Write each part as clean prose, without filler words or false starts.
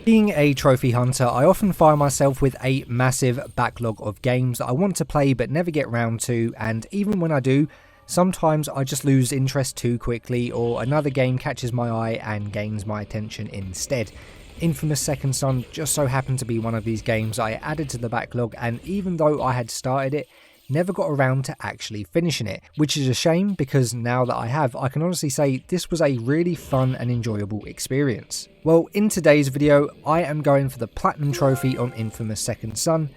Being a trophy hunter, I often find myself with a massive backlog of games that I want to play but never get round to, and even when I do, sometimes I just lose interest too quickly or another game catches my eye and gains my attention instead. Infamous Second Son just so happened to be one of these games I added to the backlog, and even though I had started it, never got around to actually finishing it, which is a shame because now that I have, I can honestly say this was a really fun and enjoyable experience. Well, in today's video, I am going for the Platinum Trophy on Infamous Second Son,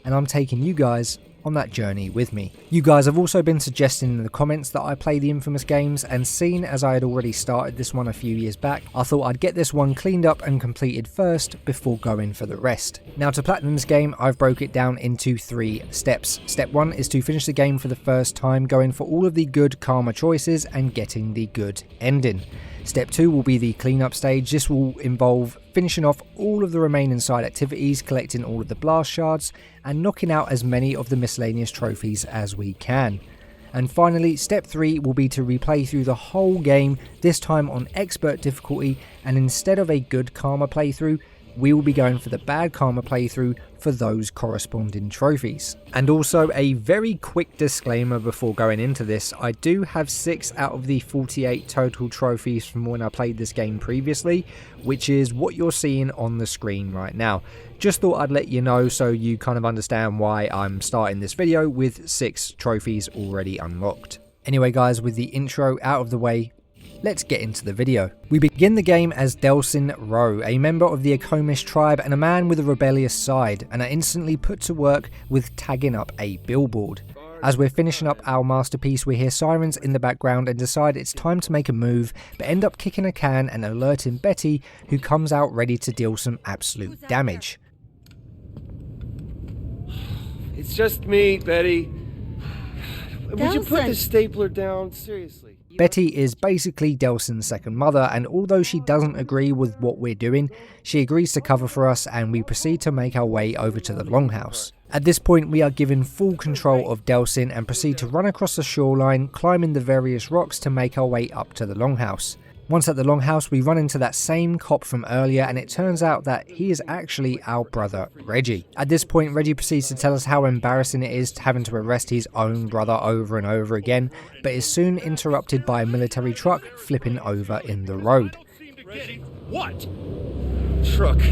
and I'm taking you guys on that journey with me. You guys have also been suggesting in the comments that I play the Infamous games, and seeing as I had already started this one a few years back, I thought I'd get this one cleaned up and completed first before going for the rest. Now, to platinum this game, I've broke it down into 3 steps. Step 1 is to finish the game for the first time, going for all of the good karma choices and getting the good ending. Step 2 will be the cleanup stage. This will involve finishing off all of the remaining side activities, collecting all of the blast shards, and knocking out as many of the miscellaneous trophies as we can. And finally, step 3 will be to replay through the whole game, this time on expert difficulty, and instead of a good karma playthrough, we will be going for the bad karma playthrough for those corresponding trophies. And also a very quick disclaimer before going into this, I do have 6 out of the 48 total trophies from when I played this game previously, which is what you're seeing on the screen right now. Just thought I'd let you know so you kind of understand why I'm starting this video with 6 trophies already unlocked. Anyway guys, with the intro out of the way, let's get into the video. We begin the game as Delsin Rowe, a member of the Akomish tribe and a man with a rebellious side, and are instantly put to work with tagging up a billboard. As we're finishing up our masterpiece, we hear sirens in the background and decide it's time to make a move, but end up kicking a can and alerting Betty, who comes out ready to deal some absolute damage. It's just me, Betty. Would you put the stapler down? Seriously. Betty is basically Delsin's second mother, and although she doesn't agree with what we're doing, she agrees to cover for us, and we proceed to make our way over to the longhouse. At this point, we are given full control of Delsin and proceed to run across the shoreline, climbing the various rocks to make our way up to the longhouse. Once at the longhouse, we run into that same cop from earlier, and it turns out that he is actually our brother Reggie. At this point, Reggie proceeds to tell us how embarrassing it is having to arrest his own brother over and over again, but is soon interrupted by a military truck flipping over in the road. What? Truck.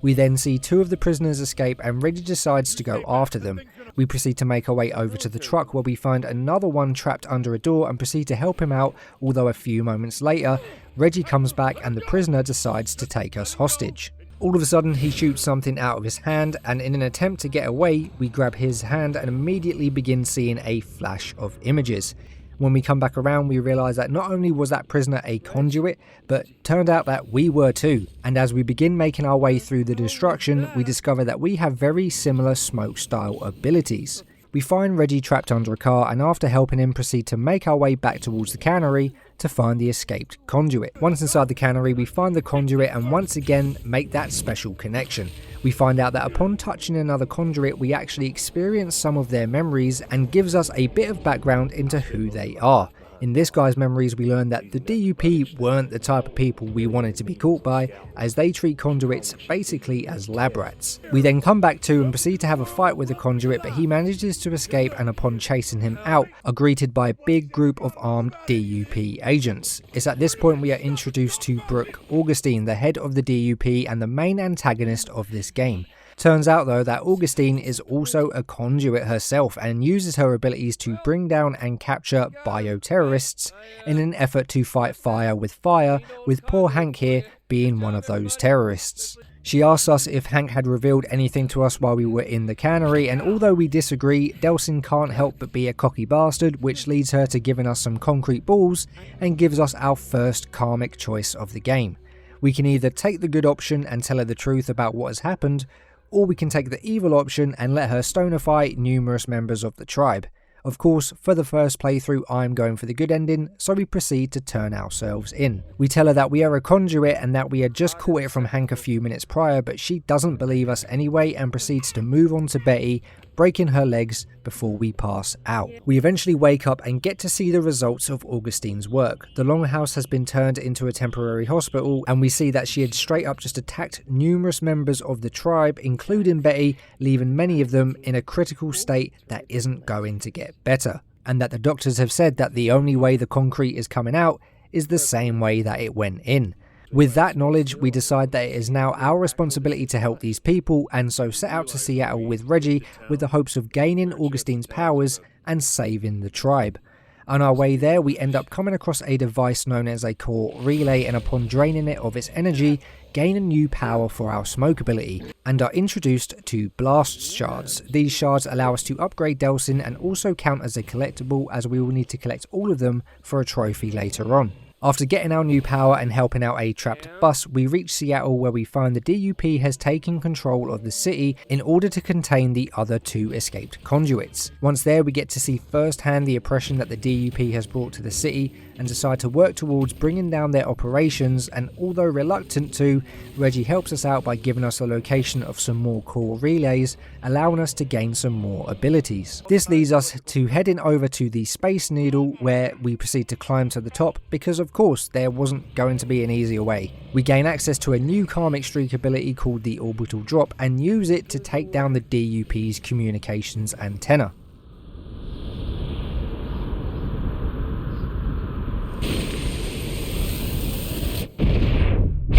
We then see 2 of the prisoners escape and Reggie decides to go after them. We proceed to make our way over to the truck where we find another one trapped under a door and proceed to help him out, although a few moments later, Reggie comes back and the prisoner decides to take us hostage. All of a sudden he shoots something out of his hand, and in an attempt to get away, we grab his hand and immediately begin seeing a flash of images. When we come back around, we realise that not only was that prisoner a conduit, but turned out that we were too. And as we begin making our way through the destruction, we discover that we have very similar smoke style abilities. We find Reggie trapped under a car, and after helping him, proceed to make our way back towards the cannery to find the escaped conduit. Once inside the cannery, we find the conduit and once again make that special connection. We find out that upon touching another conduit, we actually experience some of their memories and gives us a bit of background into who they are. In this guy's memories, we learn that the DUP weren't the type of people we wanted to be caught by, as they treat conduits basically as lab rats. We then come back to and proceed to have a fight with the conduit, but he manages to escape, and upon chasing him out, are greeted by a big group of armed DUP agents. It's at this point we are introduced to Brooke Augustine, the head of the DUP and the main antagonist of this game. Turns out though that Augustine is also a conduit herself and uses her abilities to bring down and capture bioterrorists in an effort to fight fire, with poor Hank here being one of those terrorists. She asks us if Hank had revealed anything to us while we were in the cannery, and although we disagree, Delsin can't help but be a cocky bastard, which leads her to giving us some concrete balls and gives us our first karmic choice of the game. We can either take the good option and tell her the truth about what has happened, or we can take the evil option and let her stonify numerous members of the tribe. Of course, for the first playthrough, I'm going for the good ending, so we proceed to turn ourselves in. We tell her that we are a conduit and that we had just caught it from Hank a few minutes prior, but she doesn't believe us anyway and proceeds to move on to Betty, breaking her legs before we pass out. We eventually wake up and get to see the results of Augustine's work. The longhouse has been turned into a temporary hospital, and we see that she had straight up just attacked numerous members of the tribe, including Betty, leaving many of them in a critical state that isn't going to get better, and that the doctors have said that the only way the concrete is coming out is the same way that it went in. With that knowledge, we decide that it is now our responsibility to help these people, and so set out to Seattle with Reggie with the hopes of gaining Augustine's powers and saving the tribe. On our way there, we end up coming across a device known as a core relay, and upon draining it of its energy, gain a new power for our smoke ability, and are introduced to blast shards. These shards allow us to upgrade Delsin and also count as a collectible, as we will need to collect all of them for a trophy later on. After getting our new power and helping out a trapped bus, we reach Seattle, where we find the DUP has taken control of the city in order to contain the other 2 escaped conduits. Once there, we get to see firsthand the oppression that the DUP has brought to the city and decide to work towards bringing down their operations, and although reluctant to, Reggie helps us out by giving us a location of some more core relays, allowing us to gain some more abilities. This leads us to heading over to the Space Needle, where we proceed to climb to the top because of course there wasn't going to be an easier way. We gain access to a new karmic streak ability called the Orbital Drop and use it to take down the DUP's communications antenna.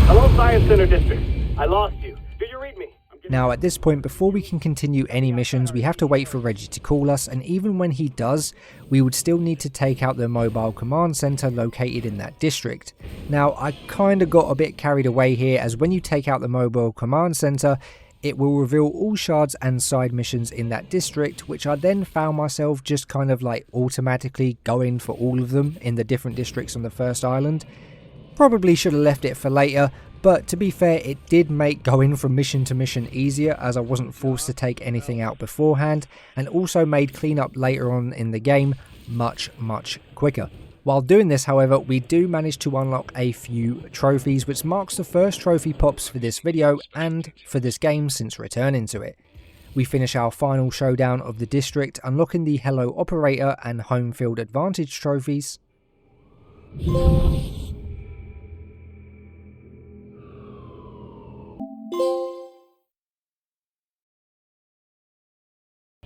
Hello, Science Center District. I lost you. Do you read me? Now at this point, before we can continue any missions, we have to wait for Reggie to call us, and even when he does, we would still need to take out the mobile command center located in that district. Now I kinda got a bit carried away here, as when you take out the mobile command center, it will reveal all shards and side missions in that district, which I then found myself just kind of like automatically going for all of them in the different districts on the first island. Probably should have left it for later, but to be fair, it did make going from mission to mission easier, as I wasn't forced to take anything out beforehand, and also made cleanup later on in the game much quicker. While doing this, however, we do manage to unlock a few trophies, which marks the first trophy pops for this video and for this game since returning to it. We finish our final showdown of the district, unlocking the Hello Operator and Home Field Advantage trophies.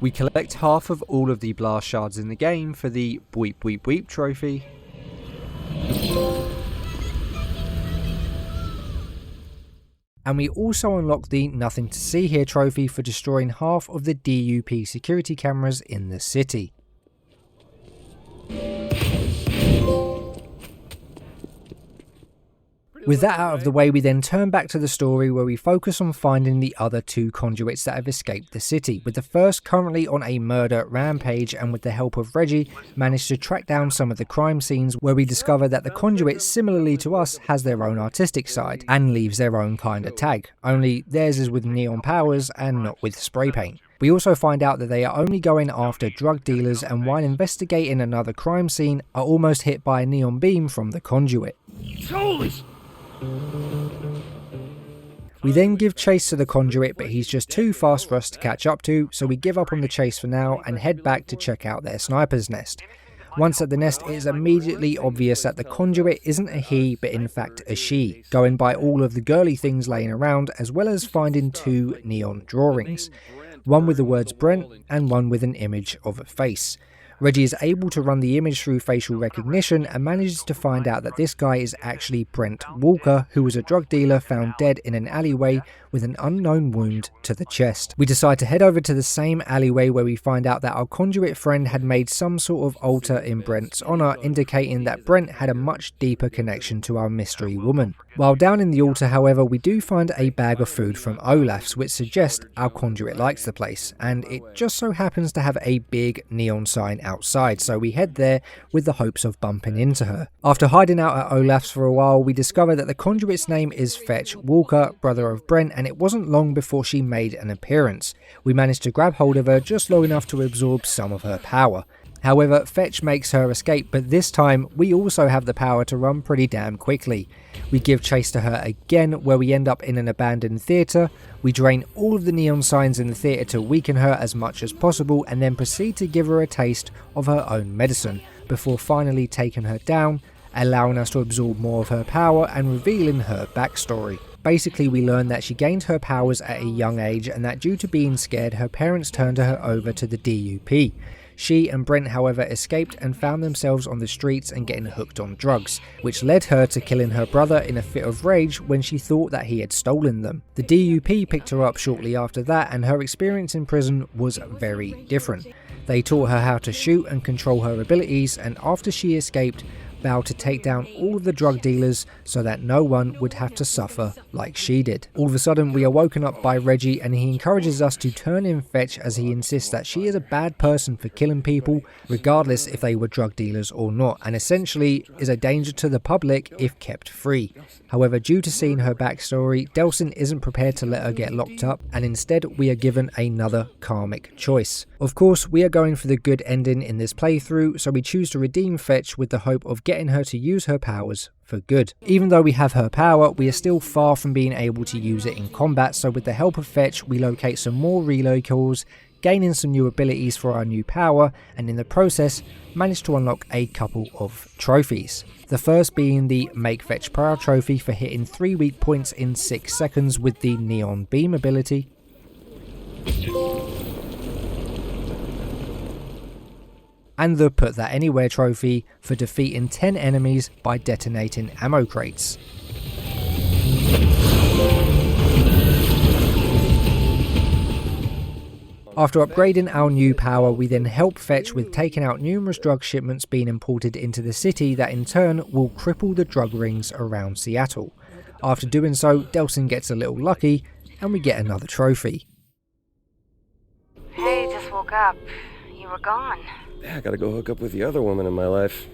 We collect half of all of the blast shards in the game for the Bweep Bweep Bweep trophy. And we also unlock the Nothing to See Here trophy for destroying half of the DUP security cameras in the city. With that out of the way, we then turn back to the story, where we focus on finding the other 2 conduits that have escaped the city, with the first currently on a murder rampage, and with the help of Reggie managed to track down some of the crime scenes, where we discover that the conduit, similarly to us, has their own artistic side and leaves their own kind of tag, only theirs is with neon powers and not with spray paint. We also find out that they are only going after drug dealers, and while investigating another crime scene are almost hit by a neon beam from the conduit. We then give chase to the conduit, but he's just too fast for us to catch up to, so we give up on the chase for now and head back to check out their sniper's nest. Once at the nest, it is immediately obvious that the conduit isn't a he, but in fact a she, going by all of the girly things laying around, as well as finding 2 neon drawings, one with the words Brent and one with an image of a face. Reggie is able to run the image through facial recognition and manages to find out that this guy is actually Brent Walker, who was a drug dealer found dead in an alleyway with an unknown wound to the chest. We decide to head over to the same alleyway, where we find out that our conduit friend had made some sort of altar in Brent's honour, indicating that Brent had a much deeper connection to our mystery woman. While down in the altar, however, we do find a bag of food from Olaf's, which suggests our conduit likes the place, and it just so happens to have a big neon sign outside, so we head there with the hopes of bumping into her. After hiding out at Olaf's for a while, we discover that the conduit's name is Fetch Walker, brother of Brent, and it wasn't long before she made an appearance. We managed to grab hold of her just long enough to absorb some of her power. However, Fetch makes her escape, but this time we also have the power to run pretty damn quickly. We give chase to her again, where we end up in an abandoned theatre. We drain all of the neon signs in the theatre to weaken her as much as possible, and then proceed to give her a taste of her own medicine, before finally taking her down, allowing us to absorb more of her power and revealing her backstory. Basically, we learn that she gained her powers at a young age, and that due to being scared, her parents turned her over to the DUP. She and Brent, however, escaped and found themselves on the streets and getting hooked on drugs, which led her to killing her brother in a fit of rage when she thought that he had stolen them. The DUP picked her up shortly after that, and her experience in prison was very different. They taught her how to shoot and control her abilities, and after she escaped, vowed to take down all of the drug dealers so that no one would have to suffer like she did. All of a sudden, we are woken up by Reggie, and he encourages us to turn in Fetch, as he insists that she is a bad person for killing people, regardless if they were drug dealers or not, and essentially is a danger to the public if kept free. However, due to seeing her backstory, Delsin isn't prepared to let her get locked up, and instead we are given another karmic choice. Of course, we are going for the good ending in this playthrough, so we choose to redeem Fetch with the hope of getting her to use her powers for good. Even though we have her power, we are still far from being able to use it in combat, so with the help of Fetch, we locate some more reload kills, gaining some new abilities for our new power, and in the process, manage to unlock a couple of trophies. The first being the Make Fetch Power Trophy for hitting 3 weak points in 6 seconds with the Neon Beam ability. And the Put That Anywhere trophy for defeating 10 enemies by detonating ammo crates. After upgrading our new power, we then help Fetch with taking out numerous drug shipments being imported into the city that in turn will cripple the drug rings around Seattle. After doing so, Delsin gets a little lucky and we get another trophy. Hey, just woke up. You were gone. Yeah, I gotta go hook up with the other woman in my life.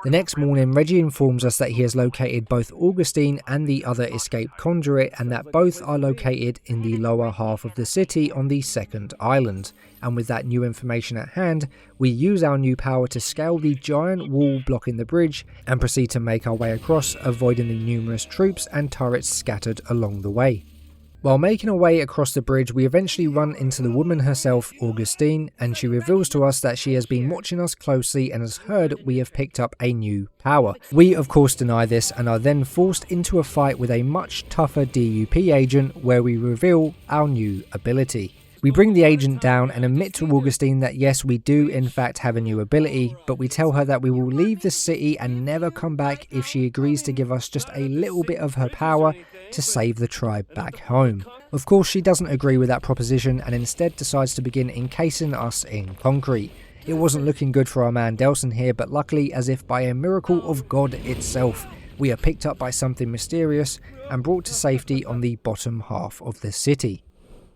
The next morning, Reggie informs us that he has located both Augustine and the other escaped conduit, and that both are located in the lower half of the city on the second island. And with that new information at hand, we use our new power to scale the giant wall blocking the bridge and proceed to make our way across, avoiding the numerous troops and turrets scattered along the way. While making our way across the bridge, we eventually run into the woman herself, Augustine, and she reveals to us that she has been watching us closely and has heard we have picked up a new power. We of course deny this and are then forced into a fight with a much tougher DUP agent, where we reveal our new ability. We bring the agent down and admit to Augustine that yes, we do in fact have a new ability, but we tell her that we will leave the city and never come back if she agrees to give us just a little bit of her power to save the tribe back home. Of course, she doesn't agree with that proposition and instead decides to begin encasing us in concrete. It wasn't looking good for our man Delsin here, but luckily, as if by a miracle of God itself, we are picked up by something mysterious and brought to safety on the bottom half of the city.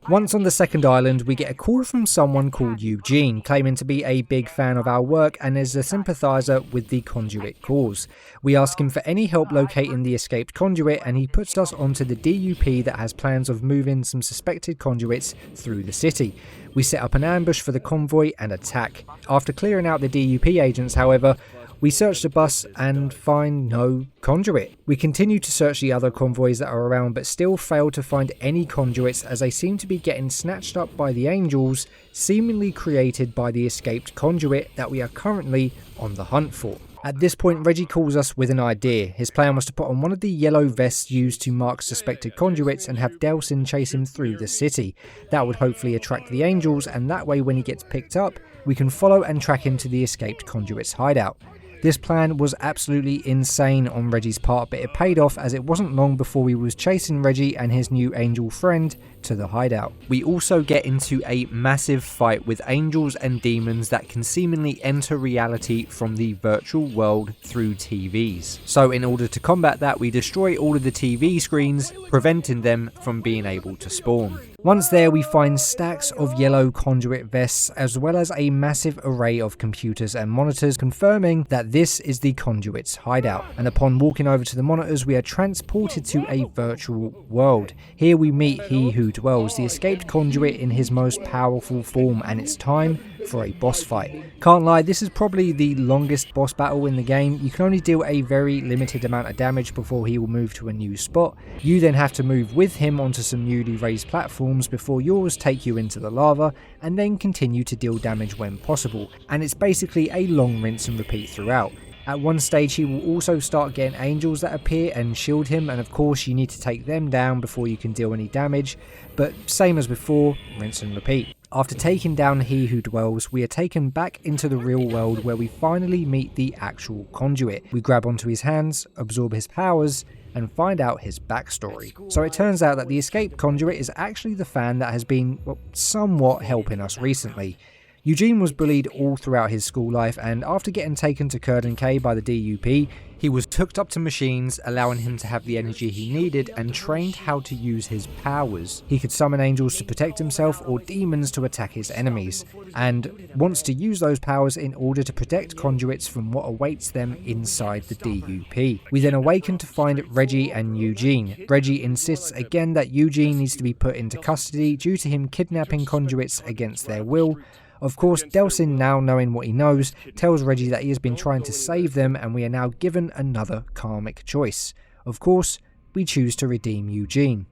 Once on the second island, we get a call from someone called Eugene, claiming to be a big fan of our work and is a sympathiser with the conduit cause. We ask him for any help locating the escaped conduit, and he puts us onto the DUP that has plans of moving some suspected conduits through the city. We set up an ambush for the convoy and attack. After clearing out the DUP agents, however, we search the bus and find no conduit. We continue to search the other convoys that are around, but still fail to find any conduits, as they seem to be getting snatched up by the angels, seemingly created by the escaped conduit that we are currently on the hunt for. At this point, Reggie calls us with an idea. His plan was to put on one of the yellow vests used to mark suspected conduits and have Delsin chase him through the city. That would hopefully attract the angels, and that way when he gets picked up, we can follow and track him to the escaped conduit's hideout. This plan was absolutely insane on Reggie's part, but it paid off, as it wasn't long before we was chasing Reggie and his new angel friend to the hideout. We also get into a massive fight with angels and demons that can seemingly enter reality from the virtual world through TVs. So in order to combat that, we destroy all of the TV screens, preventing them from being able to spawn. Once there, we find stacks of yellow conduit vests, as well as a massive array of computers and monitors, confirming that this is the conduit's hideout. And upon walking over to the monitors, we are transported to a virtual world. Here we meet He Who Dwells, the escaped conduit in his most powerful form, and it's time for a boss fight. Can't lie, this is probably the longest boss battle in the game. You can only deal a very limited amount of damage before he will move to a new spot. You then have to move with him onto some newly raised platforms before yours take you into the lava, and then continue to deal damage when possible, and it's basically a long rinse and repeat throughout. At one stage he will also start getting angels that appear and shield him, and of course you need to take them down before you can deal any damage, but same as before, rinse and repeat. After taking down He Who Dwells, we are taken back into the real world where we finally meet the actual conduit. We grab onto his hands, absorb his powers, and find out his backstory. So it turns out that the escaped conduit is actually the fan that has been, well, somewhat helping us recently. Eugene was bullied all throughout his school life, and after getting taken to Curden K by the DUP, he was hooked up to machines, allowing him to have the energy he needed and trained how to use his powers. He could summon angels to protect himself or demons to attack his enemies, and wants to use those powers in order to protect conduits from what awaits them inside the DUP. We then awaken to find Reggie and Eugene. Reggie insists again that Eugene needs to be put into custody due to him kidnapping conduits against their will. Of course, Delsin, now knowing what he knows, tells Reggie that he has been trying to save them, and we are now given another karmic choice. Of course, we choose to redeem Eugene.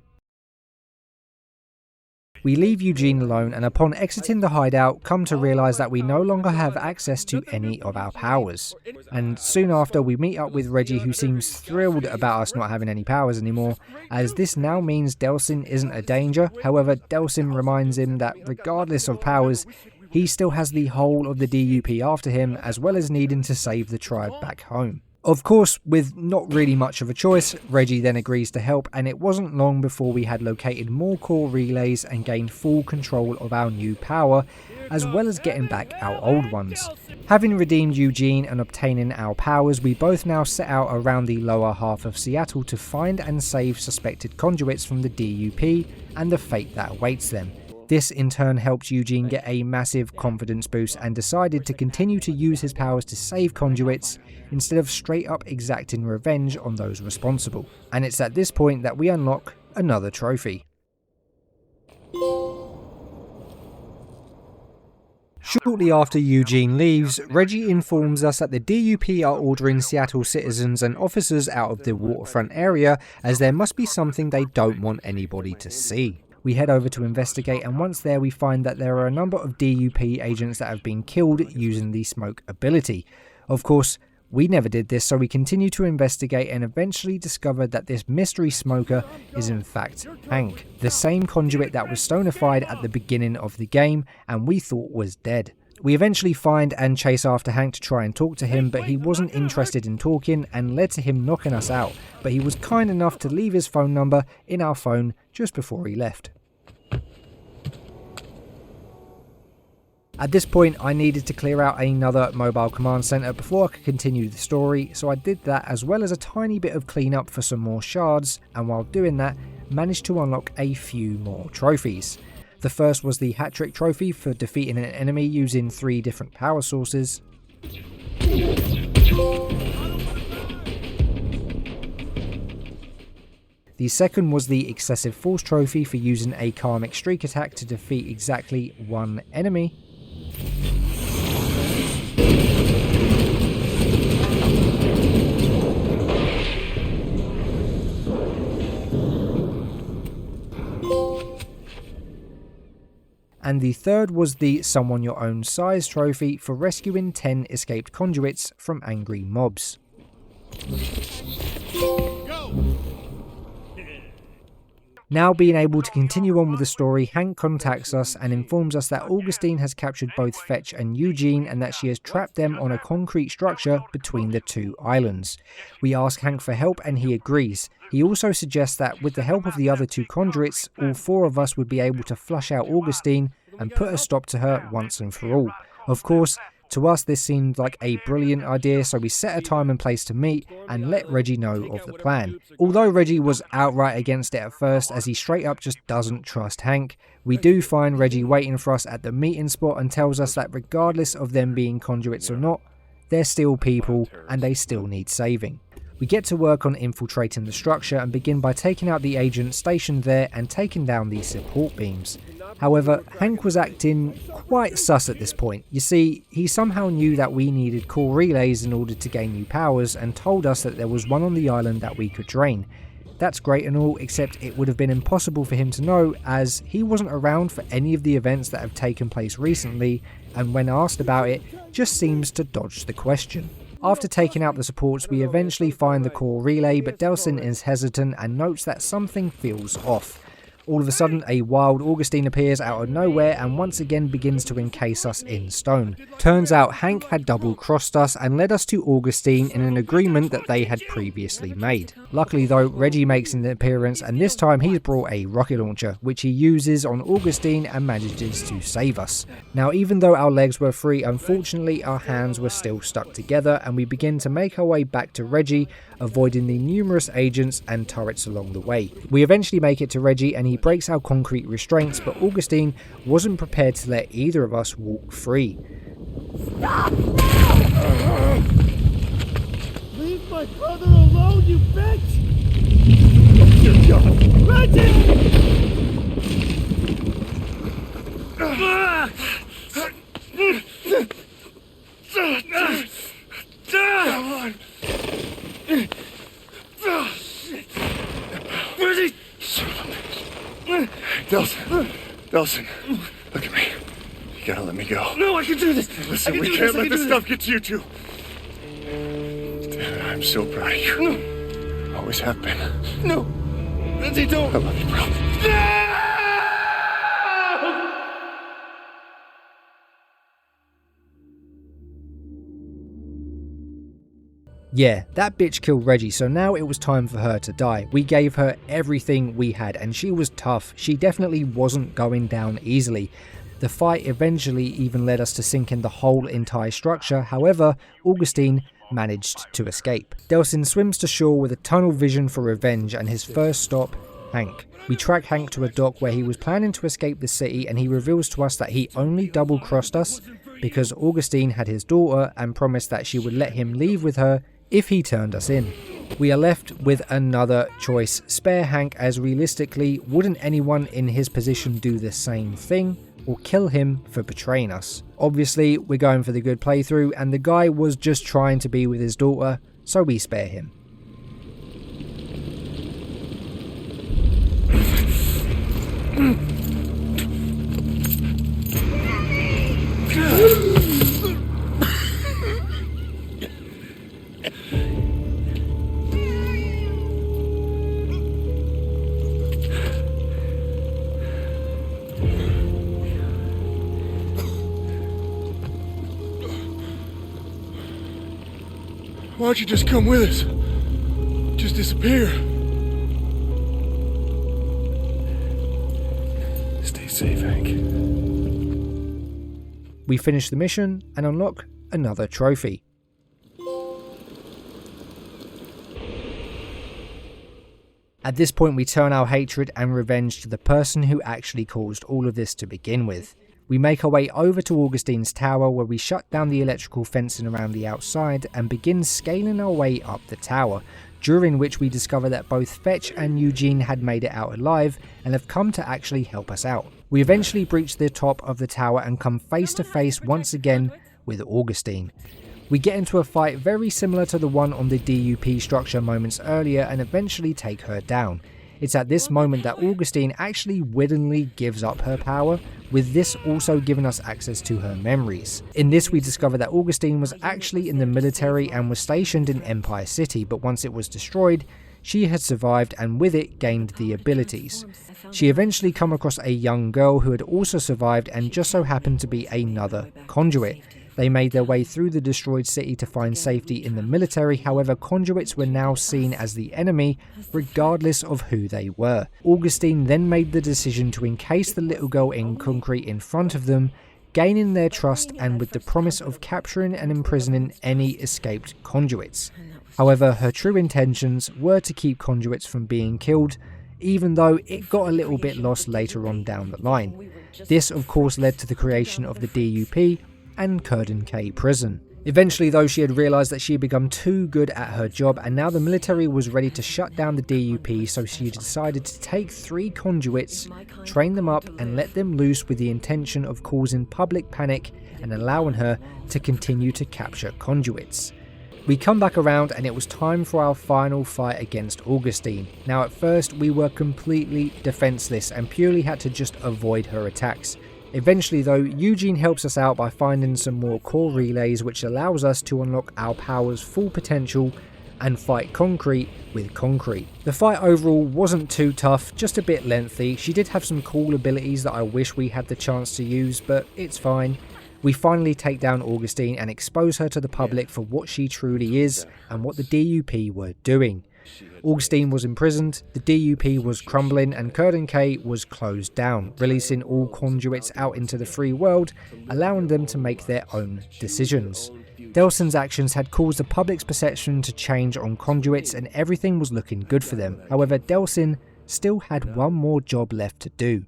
We leave Eugene alone, and upon exiting the hideout, come to realise that we no longer have access to any of our powers. And soon after, we meet up with Reggie, who seems thrilled about us not having any powers anymore, as this now means Delsin isn't a danger. However, Delsin reminds him that regardless of powers, he still has the whole of the DUP after him, as well as needing to save the tribe back home. Of course, with not really much of a choice, Reggie then agrees to help, and it wasn't long before we had located more core relays and gained full control of our new power, as well as getting back our old ones. Having redeemed Eugene and obtaining our powers, we both now set out around the lower half of Seattle to find and save suspected conduits from the DUP and the fate that awaits them. This in turn helped Eugene get a massive confidence boost and decided to continue to use his powers to save conduits instead of straight up exacting revenge on those responsible. And it's at this point that we unlock another trophy. Shortly after Eugene leaves, Reggie informs us that the DUP are ordering Seattle citizens and officers out of the waterfront area, as there must be something they don't want anybody to see. We head over to investigate, and once there we find that there are a number of DUP agents that have been killed using the smoke ability. Of course, we never did this, so we continue to investigate and eventually discovered that this mystery smoker is in fact Hank, the same conduit that was stonified at the beginning of the game and we thought was dead. We eventually find and chase after Hank to try and talk to him, but he wasn't interested in talking and led to him knocking us out, but he was kind enough to leave his phone number in our phone just before he left. At this point I needed to clear out another mobile command center before I could continue the story, so I did that as well as a tiny bit of cleanup for some more shards, and while doing that managed to unlock a few more trophies. The first was the hat-trick trophy for defeating an enemy using 3 different power sources. The second was the excessive force trophy for using a karmic streak attack to defeat exactly 1 enemy. And the third was the Someone Your Own Size trophy for rescuing 10 escaped conduits from angry mobs. Now being able to continue on with the story, Hank contacts us and informs us that Augustine has captured both Fetch and Eugene and that she has trapped them on a concrete structure between the 2 islands. We ask Hank for help and he agrees. He also suggests that with the help of the other 2 conduits, all 4 of us would be able to flush out Augustine and put a stop to her once and for all. Of course, to us this seemed like a brilliant idea, so we set a time and place to meet and let Reggie know of the plan. Although Reggie was outright against it at first, as he straight up just doesn't trust Hank, we do find Reggie waiting for us at the meeting spot and tells us that regardless of them being conduits or not, they're still people and they still need saving. We get to work on infiltrating the structure and begin by taking out the agent stationed there and taking down the support beams. However, Hank was acting quite sus at this point. You see, he somehow knew that we needed core relays in order to gain new powers and told us that there was one on the island that we could drain. That's great and all, except it would have been impossible for him to know as he wasn't around for any of the events that have taken place recently, and when asked about it, just seems to dodge the question. After taking out the supports, we eventually find the core relay, but Delsin is hesitant and notes that something feels off. All of a sudden, a wild Augustine appears out of nowhere and once again begins to encase us in stone. Turns out Hank had double-crossed us and led us to Augustine in an agreement that they had previously made. Luckily though, Reggie makes an appearance and this time he's brought a rocket launcher, which he uses on Augustine and manages to save us. Now even though our legs were free, unfortunately our hands were still stuck together and we begin to make our way back to Reggie, avoiding the numerous agents and turrets along the way. We eventually make it to Reggie and he breaks our concrete restraints, but Augustine wasn't prepared to let either of us walk free. Stop! Leave my brother alone, you bitch! Good job! Reggie! Come on! Where's he? Son of a bitch. Delsin, look at me. You gotta let me go. No, I can do this. Listen, we can't let this stuff get to you two. I'm so proud of you. No. Always have been. No. Lindsay, don't. I love you, bro. No! Yeah, that bitch killed Reggie, so now it was time for her to die. We gave her everything we had and she was tough. She definitely wasn't going down easily. The fight eventually even led us to sink in the whole entire structure. However, Augustine managed to escape. Delsin swims to shore with a tunnel vision for revenge and his first stop, Hank. We track Hank to a dock where he was planning to escape the city and he reveals to us that he only double-crossed us because Augustine had his daughter and promised that she would let him leave with her if he turned us in. We are left with another choice. Spare Hank, as realistically, wouldn't anyone in his position do the same thing? Or kill him for betraying us? Obviously, we're going for the good playthrough and the guy was just trying to be with his daughter, so we spare him. Why don't you just come with us? Just disappear. Stay safe, Hank. We finish the mission and unlock another trophy. At this point we turn our hatred and revenge to the person who actually caused all of this to begin with. We make our way over to Augustine's tower where we shut down the electrical fencing around the outside and begin scaling our way up the tower, during which we discover that both Fetch and Eugene had made it out alive and have come to actually help us out. We eventually breach the top of the tower and come face to face once again with Augustine. We get into a fight very similar to the one on the DUP structure moments earlier and eventually take her down. It's at this moment that Augustine actually willingly gives up her power, with this also giving us access to her memories. In this we discover that Augustine was actually in the military and was stationed in Empire City, but once it was destroyed, she had survived and with it gained the abilities. She eventually come across a young girl who had also survived and just so happened to be another conduit. They made their way through the destroyed city to find safety in the military, however conduits were now seen as the enemy regardless of who they were. Augustine then made the decision to encase the little girl in concrete in front of them, gaining their trust and with the promise of capturing and imprisoning any escaped conduits. However, her true intentions were to keep conduits from being killed, even though it got a little bit lost later on down the line. This of course led to the creation of the DUP and Curden K prison. Eventually though, she had realised that she had become too good at her job, and now the military was ready to shut down the DUP, so she decided to take 3 conduits, train them up and let them loose with the intention of causing public panic and allowing her to continue to capture conduits. We come back around and it was time for our final fight against Augustine. Now at first we were completely defenceless and purely had to just avoid her attacks. Eventually though, Eugene helps us out by finding some more core relays, which allows us to unlock our power's full potential and fight concrete with concrete. The fight overall wasn't too tough, just a bit lengthy. She did have some cool abilities that I wish we had the chance to use, but it's fine. We finally take down Augustine and expose her to the public for what she truly is and what the DUP were doing. Augustine was imprisoned, the DUP was crumbling, and Curtin K was closed down, releasing all conduits out into the free world, allowing them to make their own decisions. Delson's actions had caused the public's perception to change on conduits and everything was looking good for them. However, Delson still had one more job left to do: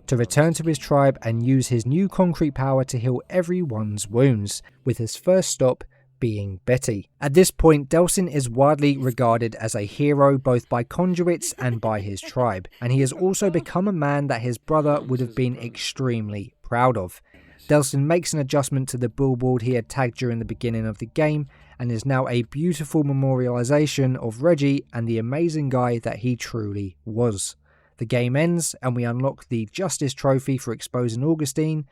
to return to his tribe and use his new concrete power to heal everyone's wounds, with his first stop being Betty. At this point, Delson is widely regarded as a hero both by conduits and by his tribe, and he has also become a man that his brother would have been extremely proud of. Delson makes an adjustment to the billboard he had tagged during the beginning of the game, and is now a beautiful memorialization of Reggie and the amazing guy that he truly was. The game ends and we unlock the Justice Trophy for exposing Augustine,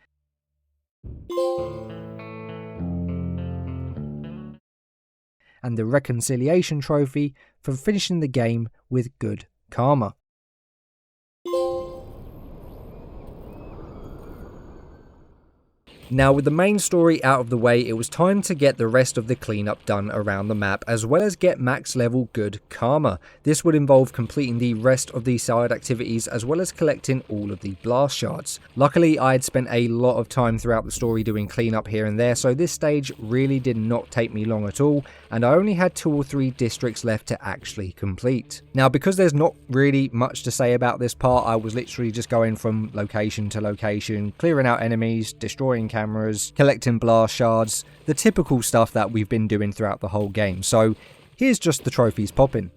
and the Reconciliation Trophy for finishing the game with good karma. Now with the main story out of the way, it was time to get the rest of the cleanup done around the map, as well as get max level good karma. This would involve completing the rest of the side activities as well as collecting all of the blast shards. Luckily I had spent a lot of time throughout the story doing cleanup here and there, so this stage really did not take me long at all, and I only had 2 or 3 districts left to actually complete. Now because there's not really much to say about this part, I was literally just going from location to location, clearing out enemies, destroying cameras, collecting blast shards, the typical stuff that we've been doing throughout the whole game. So here's just the trophies popping.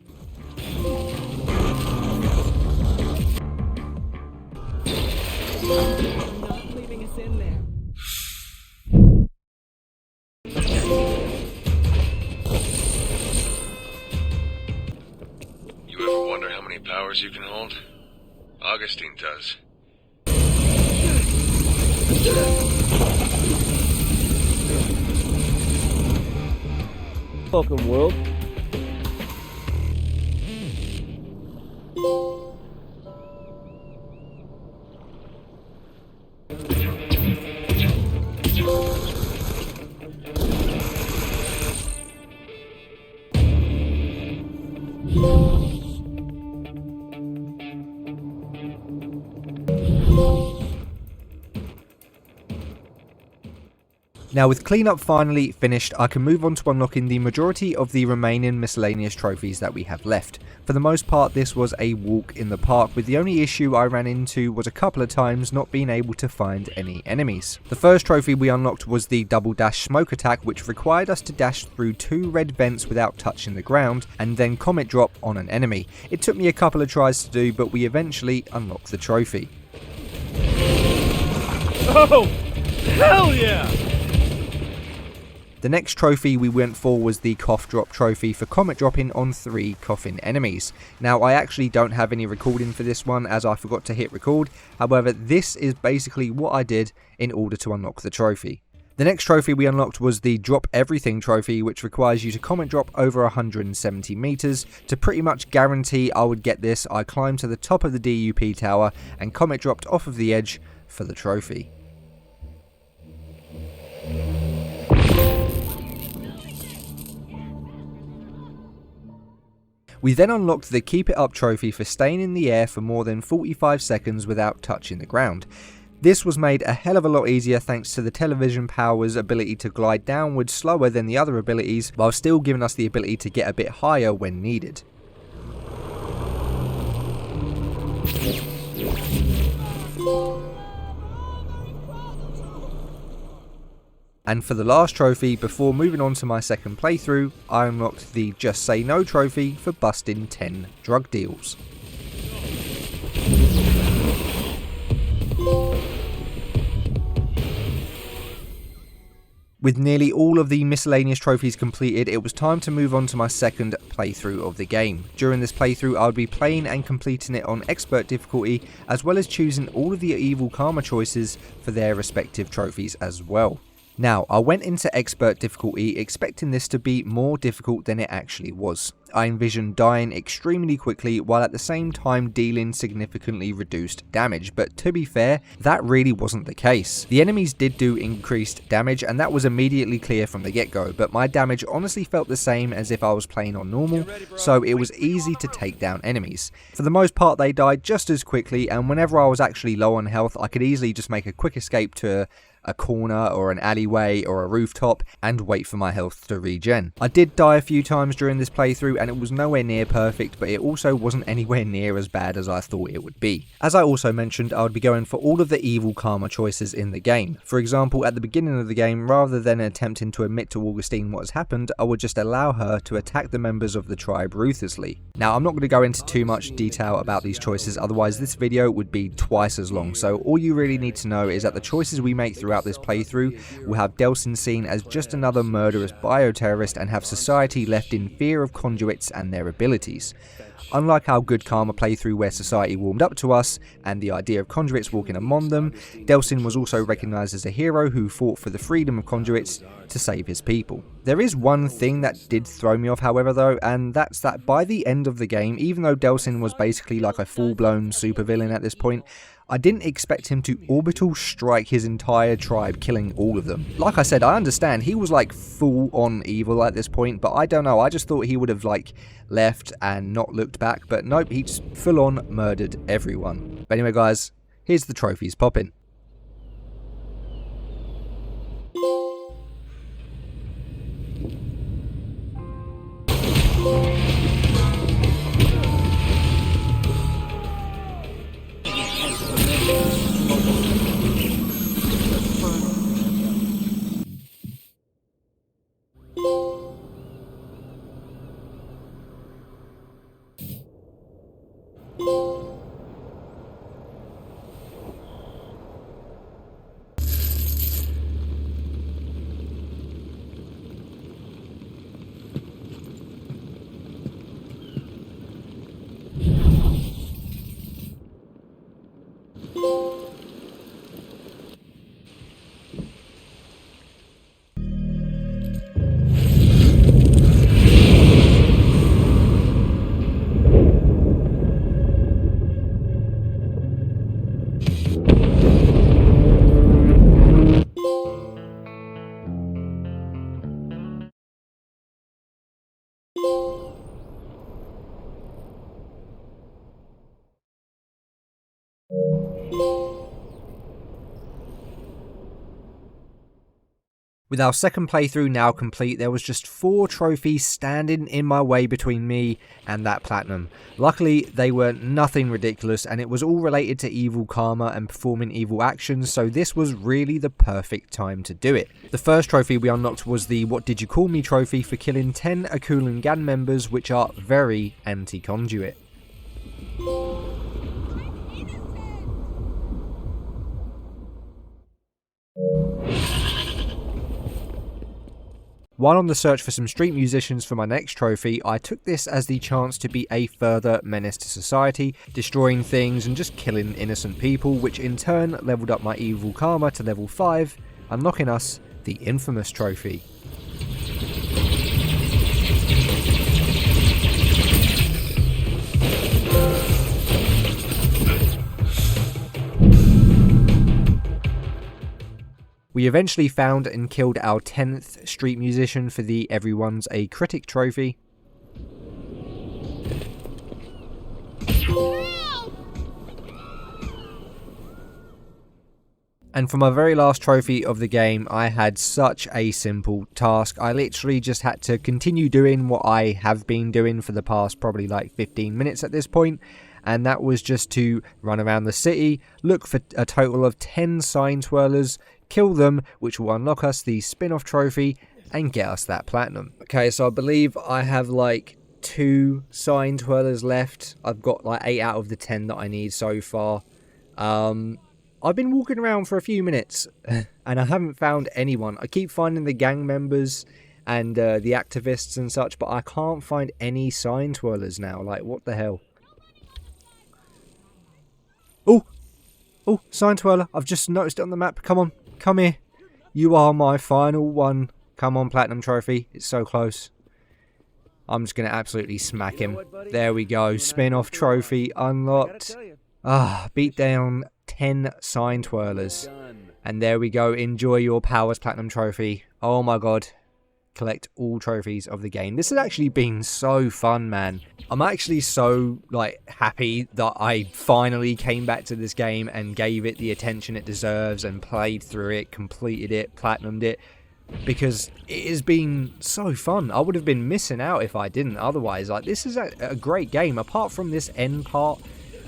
You ever wonder how many powers you can hold? Augustine does. Welcome, world. Now with cleanup finally finished, I can move on to unlocking the majority of the remaining miscellaneous trophies that we have left. For the most part this was a walk in the park, with the only issue I ran into was a couple of times not being able to find any enemies. The first trophy we unlocked was the double dash smoke attack, which required us to dash through 2 red vents without touching the ground and then comet drop on an enemy. It took me a couple of tries to do, but we eventually unlocked the trophy. Oh, hell yeah! The next trophy we went for was the cough drop trophy for comet dropping on 3 coughing enemies. Now I actually don't have any recording for this one as I forgot to hit record, however this is basically what I did in order to unlock the trophy. The next trophy we unlocked was the drop everything trophy, which requires you to comet drop over 170 meters. To pretty much guarantee I would get this, I climbed to the top of the DUP tower and comet dropped off of the edge for the trophy. We then unlocked the Keep It Up trophy for staying in the air for more than 45 seconds without touching the ground. This was made a hell of a lot easier thanks to the television power's ability to glide downwards slower than the other abilities, while still giving us the ability to get a bit higher when needed. And for the last trophy, before moving on to my second playthrough, I unlocked the Just Say No trophy for busting 10 drug deals. With nearly all of the miscellaneous trophies completed, it was time to move on to my second playthrough of the game. During this playthrough, I would be playing and completing it on expert difficulty, as well as choosing all of the evil karma choices for their respective trophies as well. Now, I went into expert difficulty expecting this to be more difficult than it actually was. I envisioned dying extremely quickly while at the same time dealing significantly reduced damage, but to be fair, that really wasn't the case. The enemies did do increased damage and that was immediately clear from the get-go, but my damage honestly felt the same as if I was playing on normal, so it was easy to take down enemies. For the most part, they died just as quickly, and whenever I was actually low on health, I could easily just make a quick escape to a corner or an alleyway or a rooftop and wait for my health to regen. I did die a few times during this playthrough and it was nowhere near perfect, but it also wasn't anywhere near as bad as I thought it would be. As I also mentioned, I would be going for all of the evil karma choices in the game. For example, at the beginning of the game, rather than attempting to admit to Augustine what has happened, I would just allow her to attack the members of the tribe ruthlessly. Now, I'm not going to go into too much detail about these choices, otherwise this video would be twice as long, so all you really need to know is that the choices we make throughout this playthrough will have Delsin seen as just another murderous bioterrorist and have society left in fear of conduits and their abilities. Unlike our Good Karma playthrough where society warmed up to us and the idea of conduits walking among them, Delsin was also recognised as a hero who fought for the freedom of conduits to save his people. There is one thing that did throw me off however though, and that's that by the end of the game, even though Delsin was basically like a full-blown supervillain at this point, I didn't expect him to orbital strike his entire tribe, killing all of them. Like I said, I understand, he was like full on evil at this point, but I don't know, I just thought he would have like left and not looked back, but nope, he just full on murdered everyone. But anyway guys, here's the trophies popping. With our second playthrough now complete, there was just 4 trophies standing in my way between me and that platinum. Luckily, they were nothing ridiculous and it was all related to evil karma and performing evil actions, so this was really the perfect time to do it. The first trophy we unlocked was the What Did You Call Me trophy for killing 10 Akulan gang members, which are very anti-conduit. While on the search for some street musicians for my next trophy, I took this as the chance to be a further menace to society, destroying things and just killing innocent people, which in turn leveled up my evil karma to level 5, unlocking us the infamous trophy. We eventually found and killed our 10th street musician for the Everyone's a Critic trophy. And for my very last trophy of the game, I had such a simple task. I literally just had to continue doing what I have been doing for the past probably like 15 minutes at this point, and that was just to run around the city, look for a total of 10 sign twirlers, kill them, which will unlock us the spin-off trophy and get us that platinum. Okay, so I believe I have like 2 sign twirlers left. I've got like 8 out of the 10 that I need so far. I've been walking around for a few minutes and I haven't found anyone. I keep finding the gang members and the activists and such, but I can't find any sign twirlers now. Like, what the hell? Oh, sign twirler. I've just noticed it on the map. Come on, come here. You are my final one. Come on, platinum trophy. It's so close. I'm just going to absolutely smack him. There we go. Spin-off trophy unlocked. Beat down 10 sign twirlers. And there we go. Enjoy your powers platinum trophy. Oh my god. Collect all trophies of the game. This has actually been so fun, man. I'm actually so happy that I finally came back to this game and gave it the attention it deserves and played through it, completed it, platinumed it, because it has been so fun. I would have been missing out if I didn't otherwise. This is a great game, apart from this end part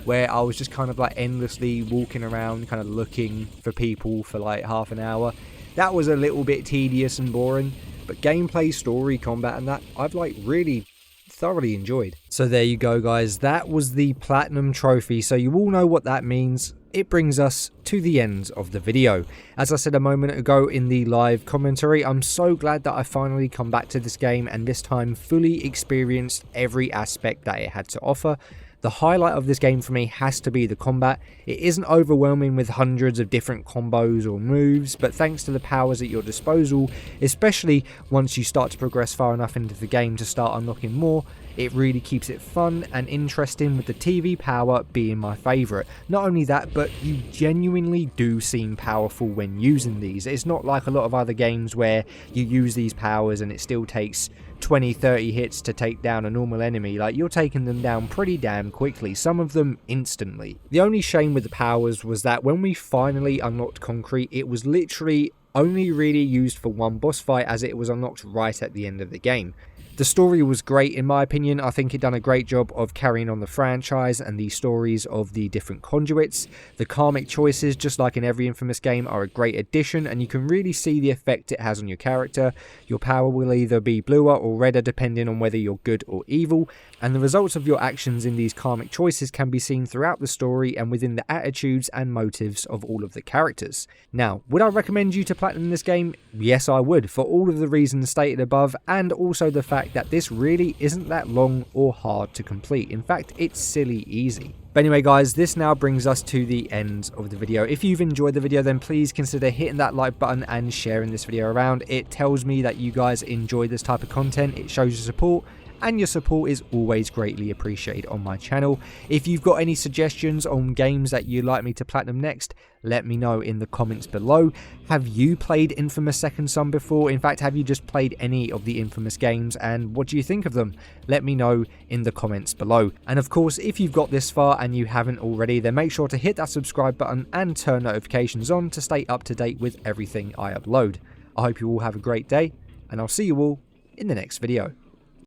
where I was just kind of endlessly walking around kind of looking for people for half an hour. That was a little bit tedious and boring. But gameplay, story, combat and that, I've really thoroughly enjoyed. So there you go, guys. That was the platinum trophy. So you all know what that means. It brings us to the end of the video. As I said a moment ago in the live commentary, I'm so glad that I finally come back to this game and this time fully experienced every aspect that it had to offer. The highlight of this game for me has to be the combat. It isn't overwhelming with hundreds of different combos or moves, but thanks to the powers at your disposal, especially once you start to progress far enough into the game to start unlocking more, it really keeps it fun and interesting, with the TV power being my favourite. Not only that, but you genuinely do seem powerful when using these. It's not like a lot of other games where you use these powers and it still takes 20-30 hits to take down a normal enemy. You're taking them down pretty damn quickly, some of them instantly. The only shame with the powers was that when we finally unlocked Concrete, it was literally only really used for one boss fight, as it was unlocked right at the end of the game. The story was great in my opinion. I think it done a great job of carrying on the franchise and the stories of the different conduits. The karmic choices, just like in every Infamous game, are a great addition, and you can really see the effect it has on your character. Your power will either be bluer or redder depending on whether you're good or evil, and the results of your actions in these karmic choices can be seen throughout the story and within the attitudes and motives of all of the characters. Now, would I recommend you to platinum this game? Yes, I would, for all of the reasons stated above, and also the fact that this really isn't that long or hard to complete. In fact, it's silly easy. But anyway, guys, this now brings us to the end of the video. If you've enjoyed the video, then please consider hitting that like button and sharing this video around. It tells me that you guys enjoy this type of content. It shows your support, and your support is always greatly appreciated on my channel. If you've got any suggestions on games that you'd like me to platinum next, let me know in the comments below. Have you played Infamous Second Son before? In fact, have you just played any of the Infamous games, and what do you think of them? Let me know in the comments below. And of course, if you've got this far and you haven't already, then make sure to hit that subscribe button and turn notifications on to stay up to date with everything I upload. I hope you all have a great day, and I'll see you all in the next video.